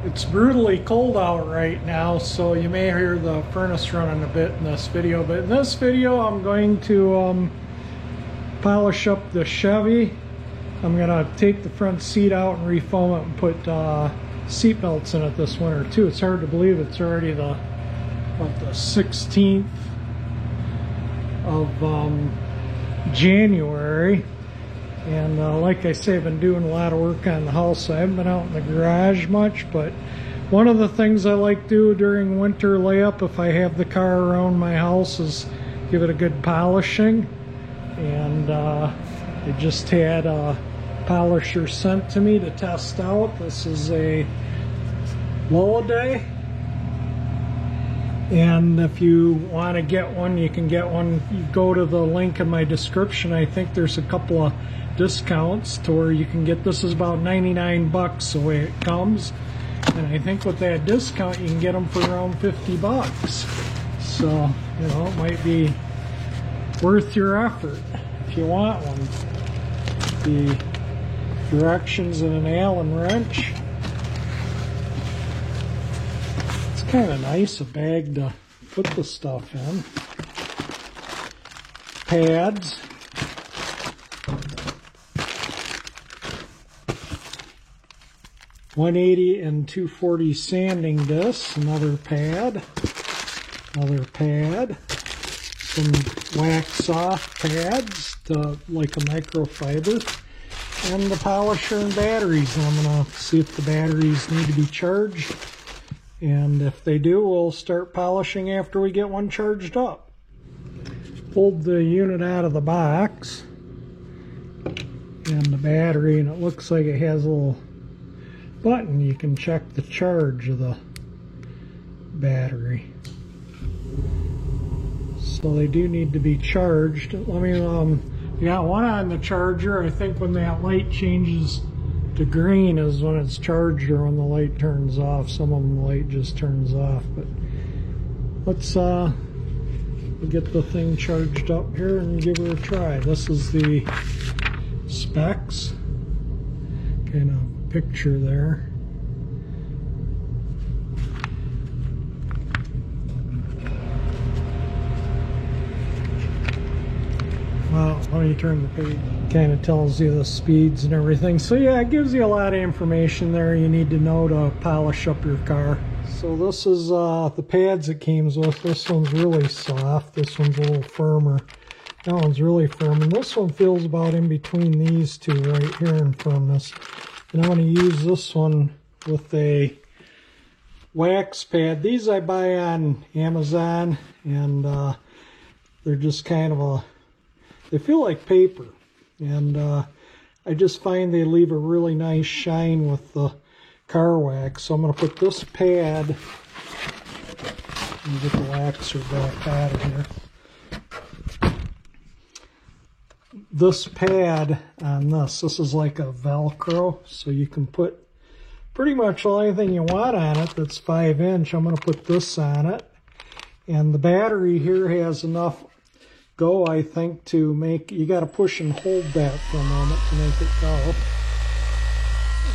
It's brutally cold out right now, so you may hear the furnace running a bit in this video. But in this video, I'm going to polish up the Chevy. I'm going to take the front seat out and refoam it and put seat belts in it this winter too. It's hard to believe it's already the 16th of January. And like I say, I've been doing a lot of work on the house. I haven't been out in the garage much, but one of the things I like to do during winter layup, if I have the car around my house, is give it a good polishing. And I just had a polisher sent to me to test out. This is a Loliday. And if you want to get one, you can get one. You go to the link in my description. I think there's a couple of discounts to where you can get this. Is about 99 bucks the way it comes, and I think with that discount you can get them for around 50 bucks. So you know, it might be worth your effort if you want one. The directions in an Allen wrench. It's kind of nice, a bag to put the stuff in. Pads. .180 and 240 sanding discs, another pad, some wax off pads to like a microfiber, and the polisher and batteries. And I'm going to see if the batteries need to be charged, and if they do, we'll start polishing after we get one charged up. Pulled the unit out of the box and the battery, and it looks like it has a little button. You can check the charge of the battery. So they do need to be charged. Let me, you got one on the charger. I think when that light changes to green is when it's charged, or when the light turns off. Some of them the light just turns off. But let's get the thing charged up here and give her a try. This is the specs. Kind of picture there. Well, when you turn the page, kind of tells you the speeds and everything. So yeah, it gives you a lot of information there you need to know to polish up your car. So this is the pads it came with. This one's really soft. This one's a little firmer. That one's really firm. And this one feels about in between these two right here in firmness. And I'm going to use this one with a wax pad. These I buy on Amazon, and they're just kind of they feel like paper. And I just find they leave a really nice shine with the car wax. So I'm going to put this pad, and get the waxer back out of here. This pad on this is like a Velcro, so you can put pretty much anything you want on it that's 5-inch. I'm going to put this on it, and the battery here has enough go, I think, to make, you got to push and hold that for a moment to make it go,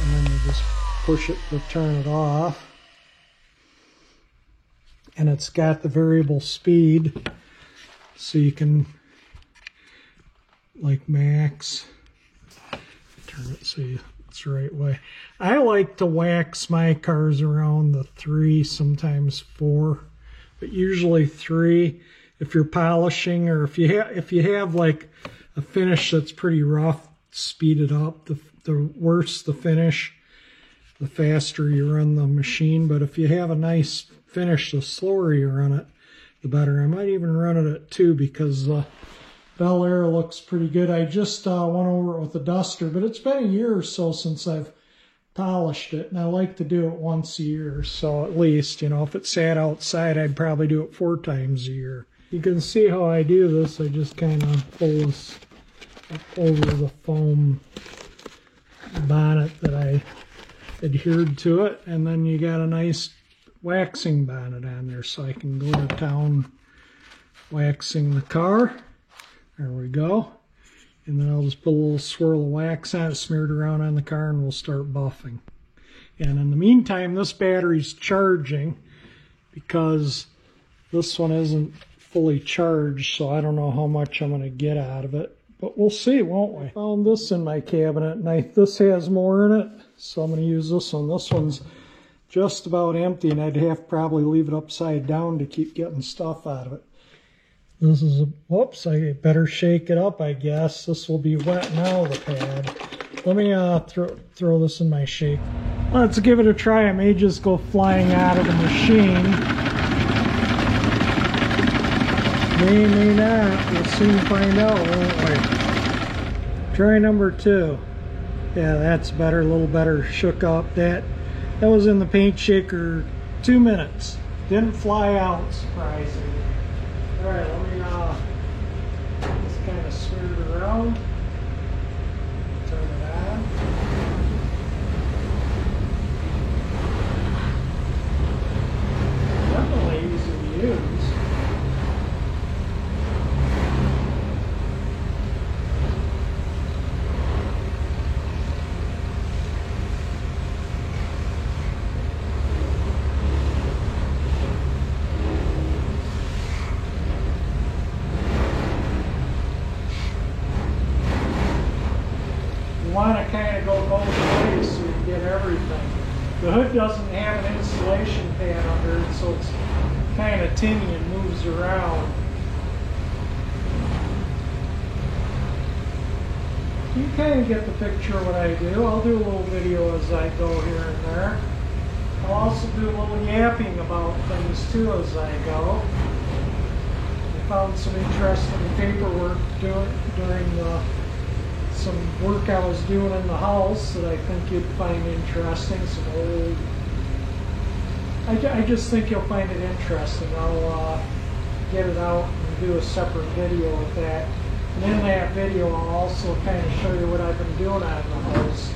and then you just push it to turn it off. And it's got the variable speed, so you can, like max, turn it so it's the right way. I like to wax my cars around the 3, sometimes 4, but usually 3. If you're polishing, or if you have like a finish that's pretty rough, speed it up. The worse the finish, the faster you run the machine. But if you have a nice finish, the slower you run it, the better. I might even run it at 2 because Bel Air looks pretty good. I just went over it with a duster, but it's been a year or so since I've polished it, and I like to do it once a year. So at least, you know, if it sat outside, I'd probably do it 4 times a year. You can see how I do this. I just kind of pull this up over the foam bonnet that I adhered to it, and then you got a nice waxing bonnet on there, so I can go to town waxing the car. There we go. And then I'll just put a little swirl of wax on it, smeared around on the car, and we'll start buffing. And in the meantime, this battery's charging because this one isn't fully charged, so I don't know how much I'm going to get out of it. But we'll see, won't we? I found this in my cabinet, and this has more in it, so I'm going to use this one. This one's just about empty, and I'd have to probably leave it upside down to keep getting stuff out of it. This is whoops, I better shake it up, I guess. This will be wet now, the pad. Let me throw this in my shake. Let's give it a try. It may just go flying out of the machine. May not. We'll soon find out, won't we? Try number 2. Yeah, that's better, a little better shook up. That was in the paint shaker 2 minutes. Didn't fly out, surprisingly. All right, let me just kind of smear it around. Turn it on. Definitely easy to use. You want to kind of go both ways so you get everything. The hood doesn't have an insulation pad under it, so it's kind of tinny and moves around. You kind of get the picture of what I do. I'll do a little video as I go here and there. I'll also do a little yapping about things too as I go. I found some interesting paperwork during some work I was doing in the house that I think you'd find interesting. Some old, I just think you'll find it interesting. I'll get it out and do a separate video with that. And in that video I'll also kind of show you what I've been doing on the house,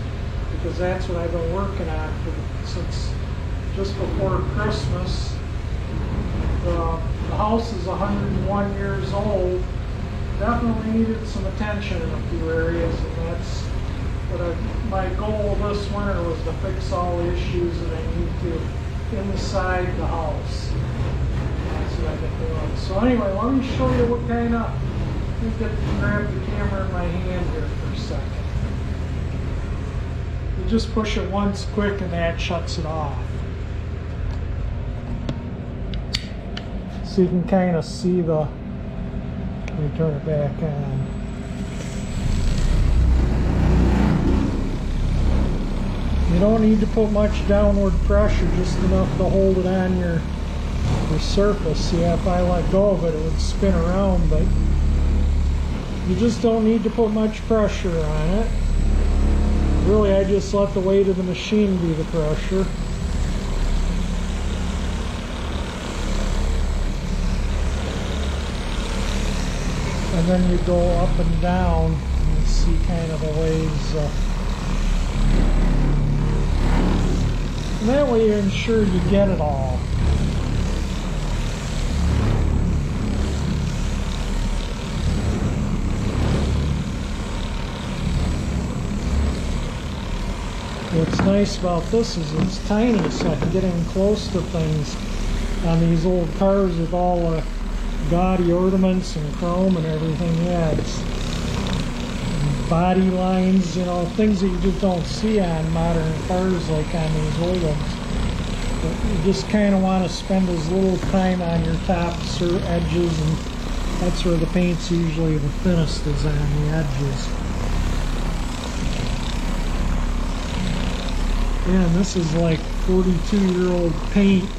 because that's what I've been working on since just before Christmas. The house is 101 years old. Definitely needed some attention in a few areas, and that's what my goal this winter was, to fix all the issues that I need to inside the house. That's what I've been doing. So anyway, let me show you what kind of, let me grab the camera in my hand here for a second. You just push it once quick and that shuts it off. So you can kind of see the, let me turn it back on. You don't need to put much downward pressure, just enough to hold it on your surface. Yeah, if I let go of it, it would spin around, but you just don't need to put much pressure on it. Really, I just let the weight of the machine be the pressure. And then you go up and down and see kind of the ways. And that way you're ensured you get it all. What's nice about this is it's tiny, so I can get in close to things on these old cars with all the gaudy ornaments and chrome and everything. Yeah, it's body lines, you know, things that you just don't see on modern cars like on these old ones. But you just kind of want to spend as little time on your tops or edges, and that's where the paint's usually the thinnest, is on the edges. Yeah, and this is like 42-year-old paint.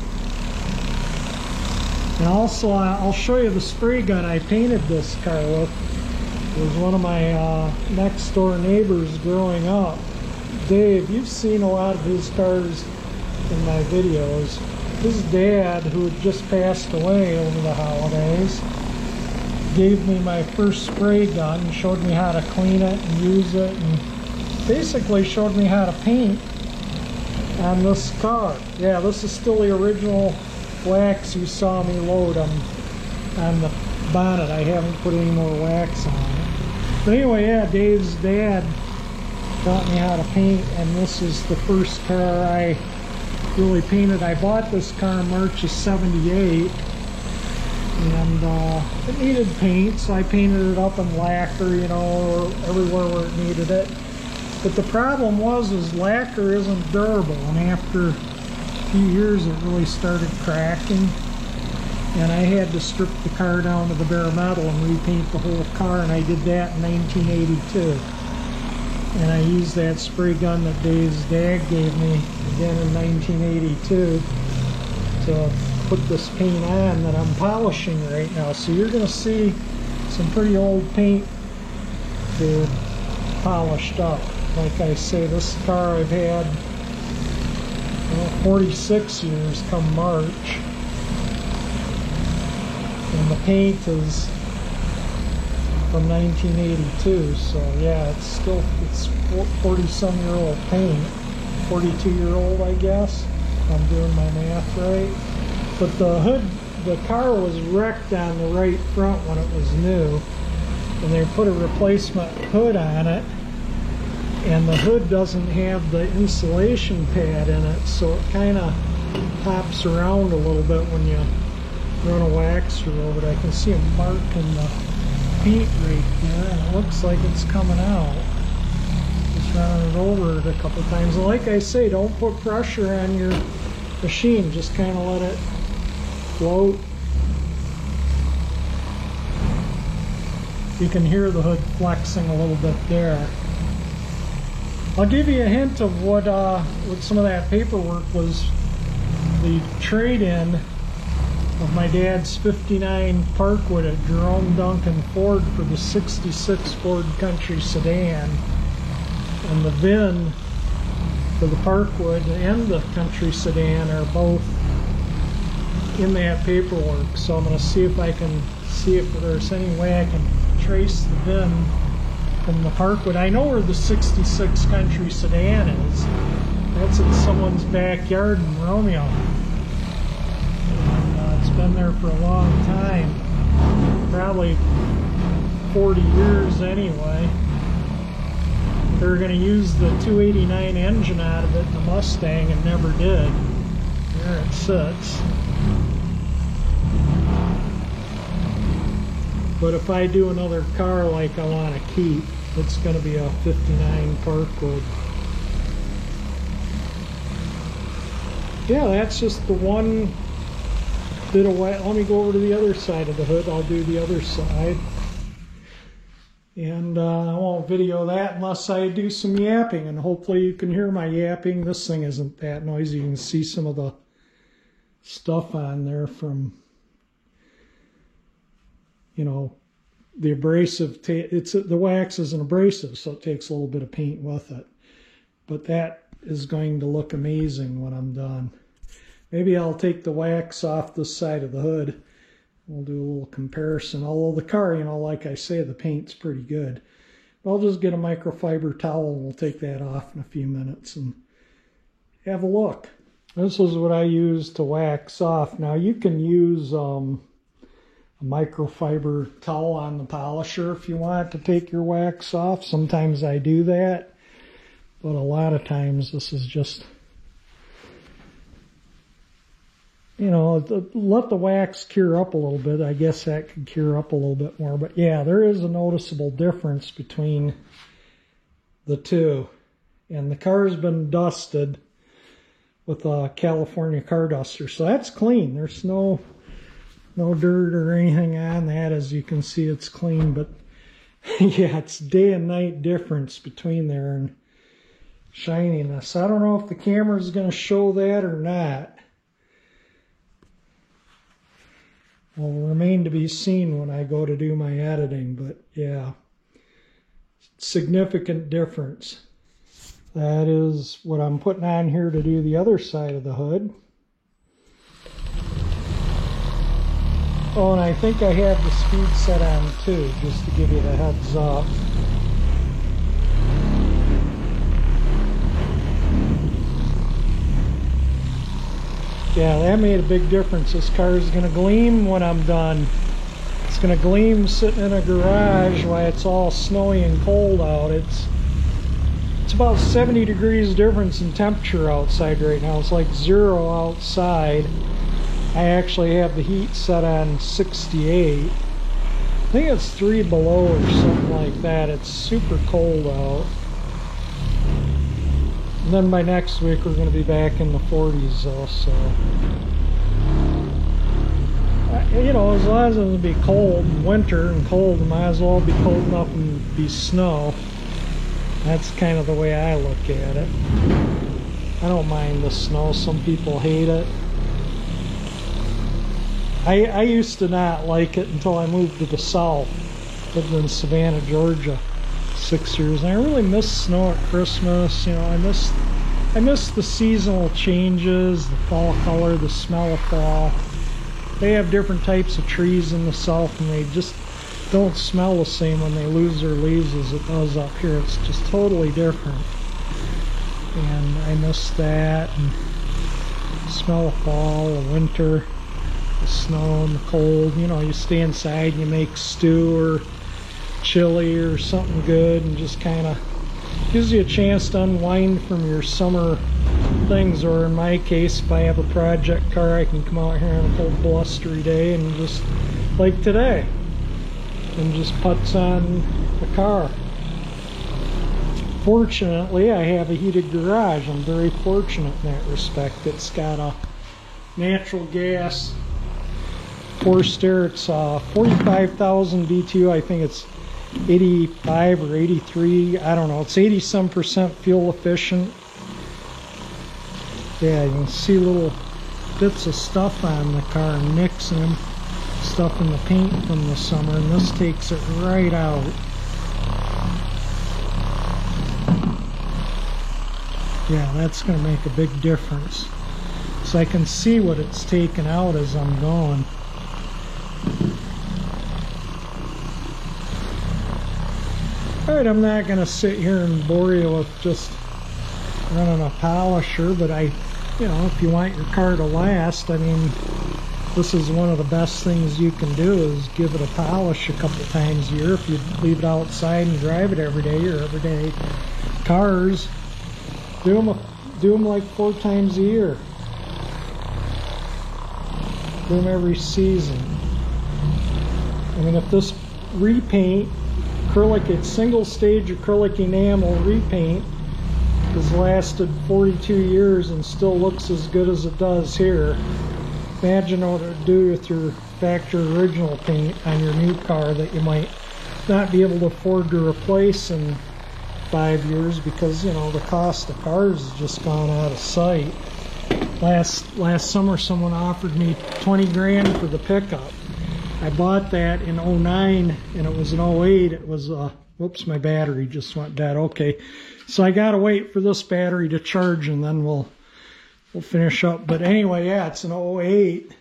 And also, I'll show you the spray gun I painted this car with. It was one of my next door neighbors growing up. Dave, you've seen a lot of his cars in my videos. His dad, who had just passed away over the holidays, gave me my first spray gun, showed me how to clean it and use it, and basically showed me how to paint on this car. Yeah, this is still the original wax you saw me load on the bonnet. I haven't put any more wax on it. But anyway, yeah, Dave's dad taught me how to paint, and this is the first car I really painted. I bought this car in March of '78, and it needed paint, so I painted it up in lacquer, you know, everywhere where it needed it. But the problem was lacquer isn't durable, and after a few years it really started cracking, and I had to strip the car down to the bare metal and repaint the whole car, and I did that in 1982. And I used that spray gun that Dave's dad gave me again in 1982 to put this paint on that I'm polishing right now. So you're going to see some pretty old paint there polished up. Like I say, this car I've had 46 years come March, and the paint is from 1982, so yeah, it's 40-some-year-old paint, 42-year-old, I guess, if I'm doing my math right. But the hood, the car was wrecked on the right front when it was new, and they put a replacement hood on it, and the hood doesn't have the insulation pad in it, so it kind of hops around a little bit when you run a waxer over it. I can see a mark in the paint right there, and it looks like it's coming out. Just running it over it a couple times. And like I say, don't put pressure on your machine, just kind of let it float. You can hear the hood flexing a little bit there. I'll give you a hint of what some of that paperwork was. The trade-in of my dad's '59 Parkwood at Jerome Duncan Ford for the '66 Ford Country sedan, and the VIN for the Parkwood and the Country sedan are both in that paperwork. So I'm going to see if I can see if there's any way I can trace the VIN from the Parkwood. I know where the '66 Country sedan is. That's in someone's backyard in Romeo. It's been there for a long time, probably 40 years anyway. They were going to use the 289 engine out of it in the Mustang and never did. There it sits. But if I do another car like I want to keep, it's going to be a '59 Parkwood. Yeah, that's just the one bit of white. Let me go over to the other side of the hood. I'll do the other side. And I won't video that unless I do some yapping, and hopefully you can hear my yapping. This thing isn't that noisy. You can see some of the stuff on there from, you know, the abrasive. The wax is an abrasive, so it takes a little bit of paint with it. But that is going to look amazing when I'm done. Maybe I'll take the wax off this side of the hood. We'll do a little comparison. Although the car, you know, like I say, the paint's pretty good. I'll just get a microfiber towel and we'll take that off in a few minutes and have a look. This is what I use to wax off. Now you can use a microfiber towel on the polisher if you want to take your wax off. Sometimes I do that, but a lot of times this is just, you know, let the wax cure up a little bit. I guess that could cure up a little bit more. But yeah, there is a noticeable difference between the two. And the car's been dusted with a California car duster. So that's clean. There's no dirt or anything on that. As you can see, it's clean. But yeah, it's day and night difference between there and shininess. I don't know if the camera is going to show that or not. Will remain to be seen when I go to do my editing, but yeah, significant difference. That is what I'm putting on here to do the other side of the hood. Oh, and I think I have the speed set on too, just to give you the heads up. Yeah, that made a big difference. This car is going to gleam when I'm done. It's going to gleam sitting in a garage while it's all snowy and cold out. It's about 70 degrees difference in temperature outside right now. It's like 0 outside. I actually have the heat set on 68. I think it's 3 below or something like that. It's super cold out. And then by next week we're going to be back in the 40s though, so you know, as long as it'll be cold, winter and cold, it might as well be cold enough and be snow. That's kind of the way I look at it. I don't mind the snow. Some people hate it. I used to not like it until I moved to the south. Lived in Savannah, Georgia, 6 years, and I really miss snow at Christmas. You know, I miss the seasonal changes, the fall color, the smell of fall. They have different types of trees in the south, and they just don't smell the same when they lose their leaves as it does up here. It's just totally different, and I miss that. And the smell of fall, the winter, the snow and the cold. You know, you stay inside and you make stew or chili or something good, and just kind of gives you a chance to unwind from your summer things. Or in my case, if I have a project car, I can come out here on a cold blustery day and just, like today, and just putz on the car. Fortunately, I have a heated garage. I'm very fortunate in that respect. It's got a natural gas forced air. It's 45,000 BTU. I think it's 85 or 83. I don't know. It's 80-some% fuel efficient. Yeah, you can see little bits of stuff on the car and mixing them. Stuff in the paint from the summer, and this takes it right out. Yeah, that's going to make a big difference. So I can see what it's taken out as I'm going. Alright, I'm not going to sit here and bore you with just running a polisher, but you know, if you want your car to last, I mean, this is one of the best things you can do, is give it a polish a couple times a year. If you leave it outside and drive it every day, or everyday cars, do them like 4 times a year. Do them every season. I mean, if this repaint, acrylic, it's single stage acrylic enamel repaint, has lasted 42 years and still looks as good as it does here, imagine what it would do with your factory original paint on your new car that you might not be able to afford to replace in 5 years, because, you know, the cost of cars has just gone out of sight. Last summer someone offered me 20 grand for the pickup. I bought that in 09, and it was in 08. It was whoops, my battery just went dead. Okay, so I gotta wait for this battery to charge, and then we'll finish up. But anyway, yeah, it's an 08,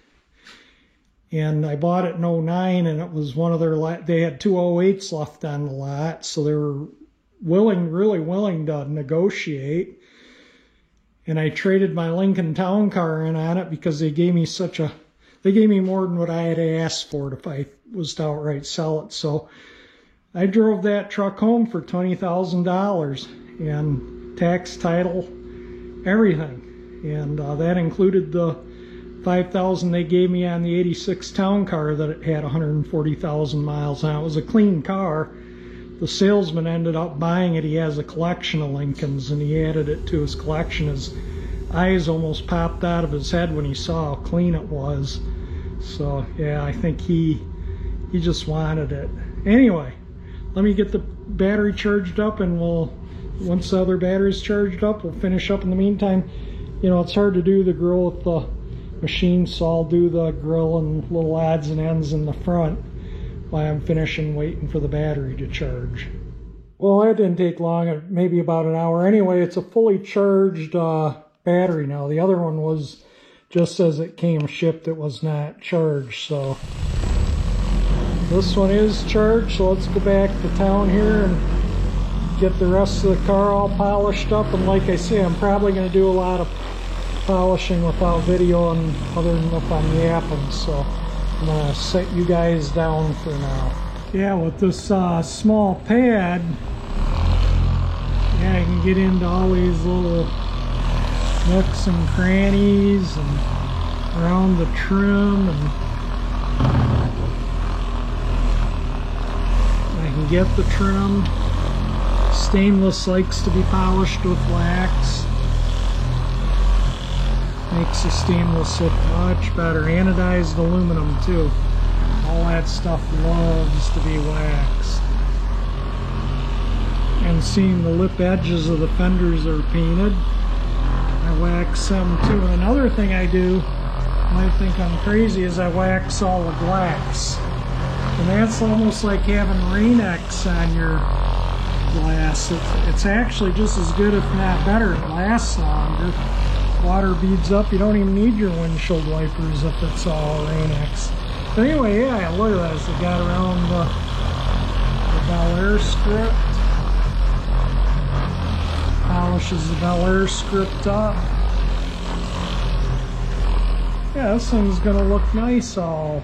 and I bought it in 09, and it was one of their, they had 2 08s left on the lot, so they were really willing to negotiate. And I traded my Lincoln Town Car in on it because they gave me they gave me more than what I had asked for it if I was to outright sell it. So I drove that truck home for $20,000, and tax, title, everything. And that included the $5,000 they gave me on the 86 Town Car that it had 140,000 miles on. It was a clean car. The salesman ended up buying it. He has a collection of Lincolns, and he added it to his collection. His eyes almost popped out of his head when he saw how clean it was. So yeah, I think he just wanted it. Anyway, let me get the battery charged up, and once the other battery's charged up, we'll finish up. In the meantime, you know, it's hard to do the grill with the machine, so I'll do the grill and little odds and ends in the front while I'm finishing waiting for the battery to charge. Well, that didn't take long, maybe about an hour. Anyway, it's a fully charged battery now. The other one was just as it came shipped, it was not charged. So this one is charged, so let's go back to town here and get the rest of the car all polished up. And like I say, I'm probably going to do a lot of polishing without video, and other than if I'm yapping, so I'm going to set you guys down for now. Yeah, with this small pad, Yeah, I can get into all these little nooks and crannies and around the trim, and I can get the trim. Stainless likes to be polished with wax. Makes the stainless look much better. Anodized aluminum too. All that stuff loves to be waxed. And seeing the lip edges of the fenders are painted, I wax them too. And another thing I do, you might think I'm crazy, is I wax all the glass. And that's almost like having Rain-X on your glass. It's actually just as good, if not better. It lasts longer. Water beads up. You don't even need your windshield wipers if it's all Rain-X. But anyway, yeah, look at this. They got around the Bel Air script. Polishes the Bel Air script up. Yeah, this thing's gonna look nice all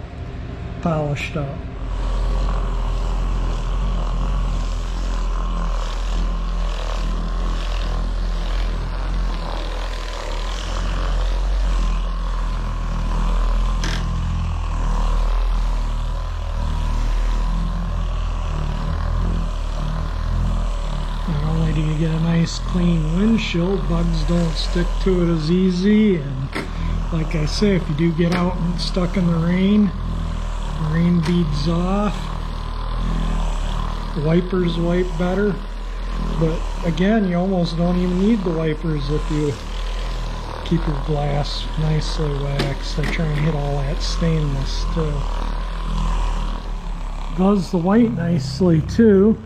polished up. Get a nice clean windshield, bugs don't stick to it as easy, and like I say, if you do get out and stuck in the rain beads off. The wipers wipe better, but again, you almost don't even need the wipers if you keep your glass nicely waxed. I try and hit all that stainless too. Does the white nicely too.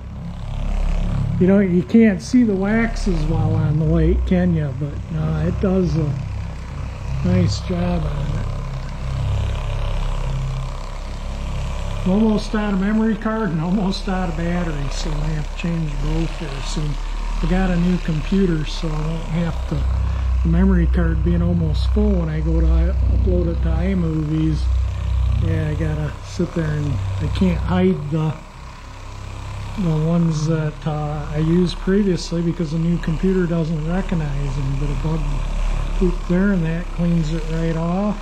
You know, you can't see the wax as well on the white, can you? But no, it does a nice job on it. Almost out of memory card and almost out of battery, so I have to change both here soon. I got a new computer, so I don't have to, the memory card being almost full when I go to upload it to iMovies. Yeah, I gotta sit there and I can't hide the ones that I used previously because the new computer doesn't recognize them. But a bug poop there and that cleans it right off.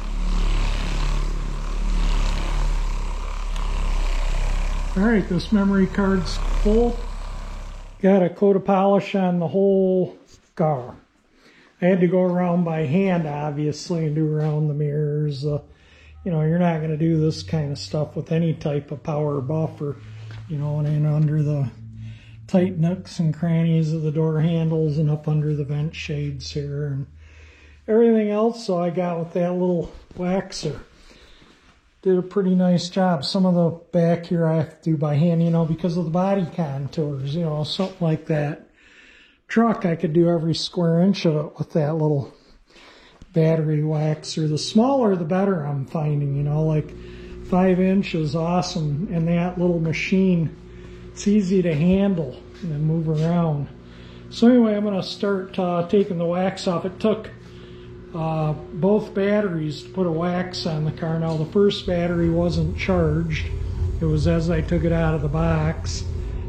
Alright, this memory card's full. Got a coat of polish on the whole car. I had to go around by hand, obviously, and do around the mirrors. You know, you're not going to do this kind of stuff with any type of power buffer. You know, and in under the tight nooks and crannies of the door handles and up under the vent shades here and everything else. So I got with that little waxer. Did a pretty nice job. Some of the back here I have to do by hand, you know, because of the body contours, you know, something like that. Truck, I could do every square inch of it with that little battery waxer. The smaller the better, I'm finding, you know, like 5 inch is awesome, and that little machine, it's easy to handle and move around. So anyway, I'm going to start taking the wax off. It took both batteries to put a wax on the car. Now the first battery wasn't charged. It was as I took it out of the box,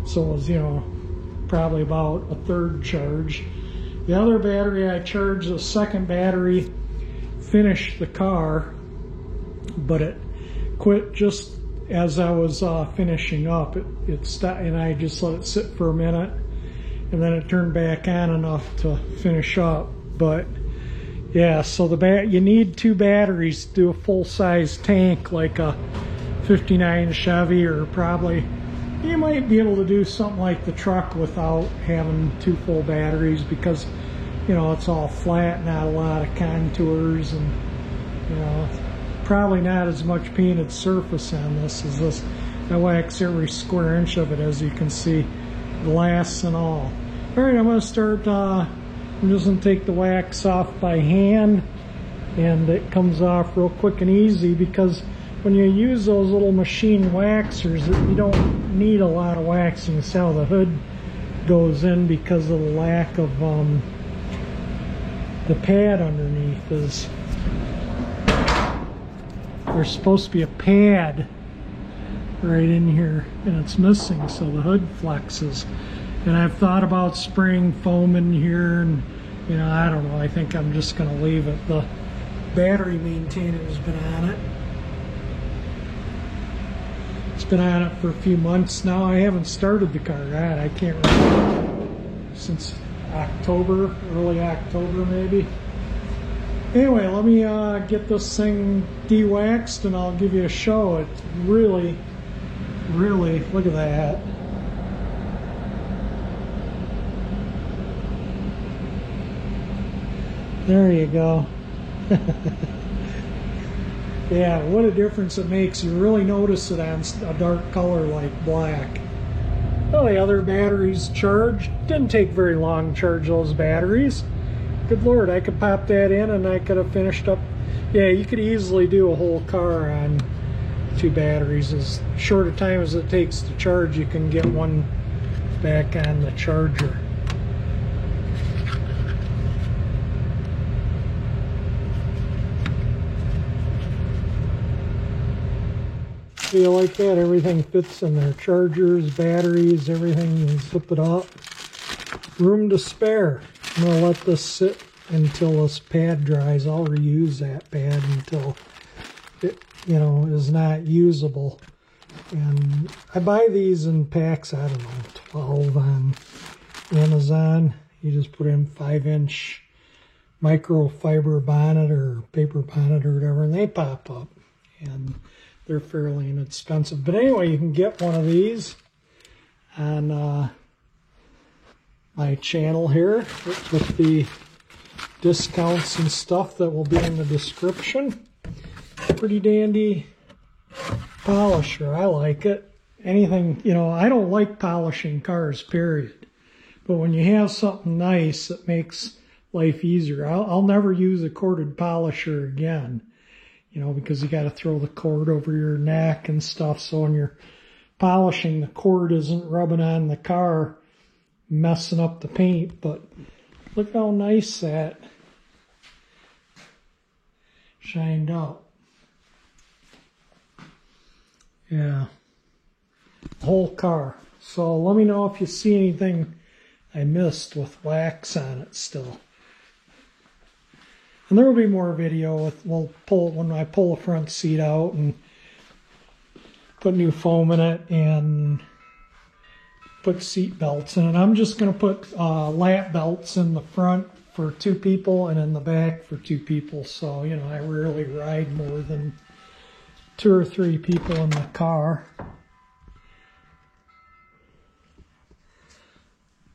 so it was, you know, probably about a third charge. The other battery I charged, the second battery finished the car, but it quit just as I was finishing up. It stopped, and I just let it sit for a minute, and then it turned back on enough to finish up. But yeah, so you need 2 batteries to do a full-size tank like a 59 Chevy, or probably you might be able to do something like the truck without having 2 full batteries, because you know it's all flat, not a lot of contours, and you know probably not as much painted surface on this as this. I wax every square inch of it, as you can see, glass and all. Alright, I'm going to start, I'm just going to take the wax off by hand, and it comes off real quick and easy, because when you use those little machine waxers, you don't need a lot of waxing. See how the hood goes in because of the lack of the pad underneath. There's supposed to be a pad right in here, and it's missing, so the hood flexes. And I've thought about spraying foam in here, and you know, I don't know, I think I'm just going to leave it. The battery maintainer has been on it. It's been on it for a few months now. I haven't started the car. God, I can't remember. Since October, early October maybe. Anyway, let me get this thing de-waxed and I'll give you a show. It's really, really, look at that. There you go. Yeah, what a difference it makes. You really notice it on a dark color like black. Well, the other batteries charged. Didn't take very long to charge those batteries. Good Lord, I could pop that in and I could have finished up. Yeah, you could easily do a whole car on 2 batteries. As short a time as it takes to charge, you can get one back on the charger. You like that? Everything fits in there. Chargers, batteries, everything. You zip it up. Room to spare. I'm going to let this sit until this pad dries. I'll reuse that pad until it, you know, is not usable. And I buy these in packs, I don't know, 12 on Amazon. You just put in 5-inch microfiber bonnet or paper bonnet or whatever, and they pop up. And they're fairly inexpensive. But anyway, you can get one of these on my channel here with the discounts and stuff that will be in the description. Pretty dandy polisher. I like it. Anything, you know, I don't like polishing cars, period. But when you have something nice, it makes life easier. I'll never use a corded polisher again. You know, because you got to throw the cord over your neck and stuff. So when you're polishing, the cord isn't rubbing on the car, messing up the paint. But look how nice that shined up. Yeah. The whole car. So let me know if you see anything I missed with wax on it still. And there will be more video with, when I pull the front seat out and put new foam in it and put seat belts in it. I'm just going to put lap belts in the front for 2 people and in the back for 2 people. So, you know, I rarely ride more than 2 or 3 people in the car.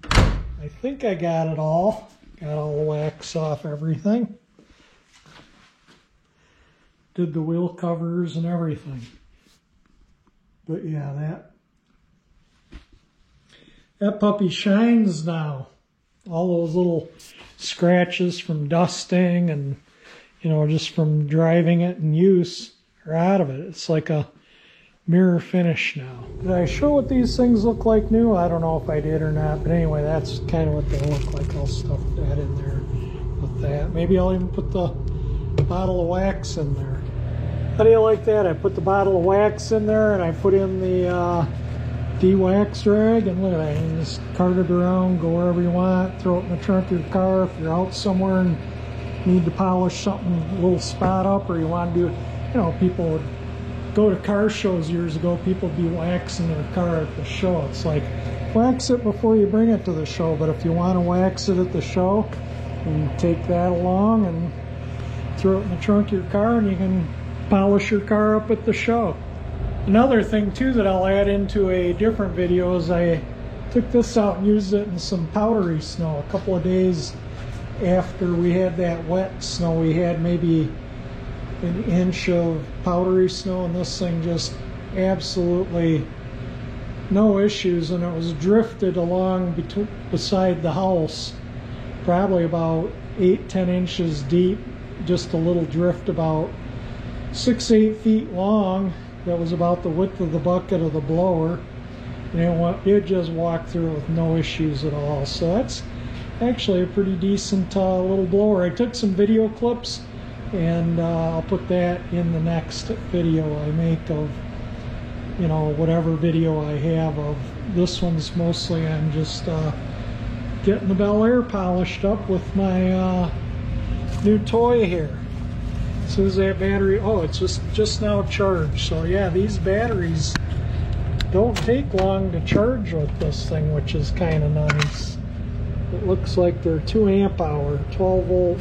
I think I got it all. Got all the wax off everything. Did the wheel covers and everything. But yeah, that puppy shines now. All those little scratches from dusting and, you know, just from driving it in use are out of it. It's like a mirror finish now. Did I show what these things look like new? I don't know if I did or not, but anyway, that's kind of what they look like. I'll stuff that in there with that. Maybe I'll even put the bottle of wax in there. How do you like that? I put the bottle of wax in there and I put in the de-wax rag, and look at that. You can just cart it around, go wherever you want, throw it in the trunk of your car. If you're out somewhere and need to polish something, a little spot up, or you want to do, you know, people would go to car shows years ago, people would be waxing their car at the show. It's like, wax it before you bring it to the show, but if you want to wax it at the show, you take that along and throw it in the trunk of your car and you can polish your car up at the show. Another thing too that I'll add into a different video is I took this out and used it in some powdery snow. A couple of days after we had that wet snow, we had maybe an inch of powdery snow, and this thing just absolutely no issues, and it was drifted along beside the house, probably about 8-10 inches deep, just a little drift about 6-8 feet long. That was about the width of the bucket of the blower, and it just walked through it with no issues at all. So that's actually a pretty decent little blower. I took some video clips, and I'll put that in the next video I make of you know, whatever video I have of. This one's mostly I'm just getting the Bel Air polished up with my new toy here. As soon as that battery, oh, it's just now charged. So yeah, these batteries don't take long to charge with this thing, which is kind of nice. It looks like they're 2 amp hour, 12 volt,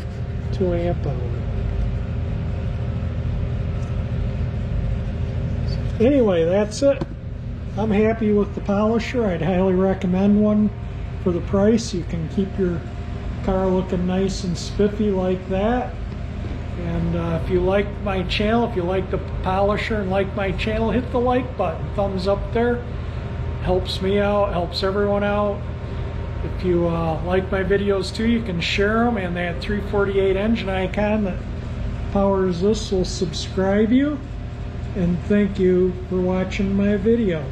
2 amp hour. Anyway, that's it. I'm happy with the polisher. I'd highly recommend one for the price. You can keep your car looking nice and spiffy like that. And if you like my channel, if you like the polisher and like my channel, hit the like button, thumbs up there. Helps me out, helps everyone out. If you like my videos too, you can share them, and that 348 engine icon that powers this will subscribe you. And thank you for watching my video.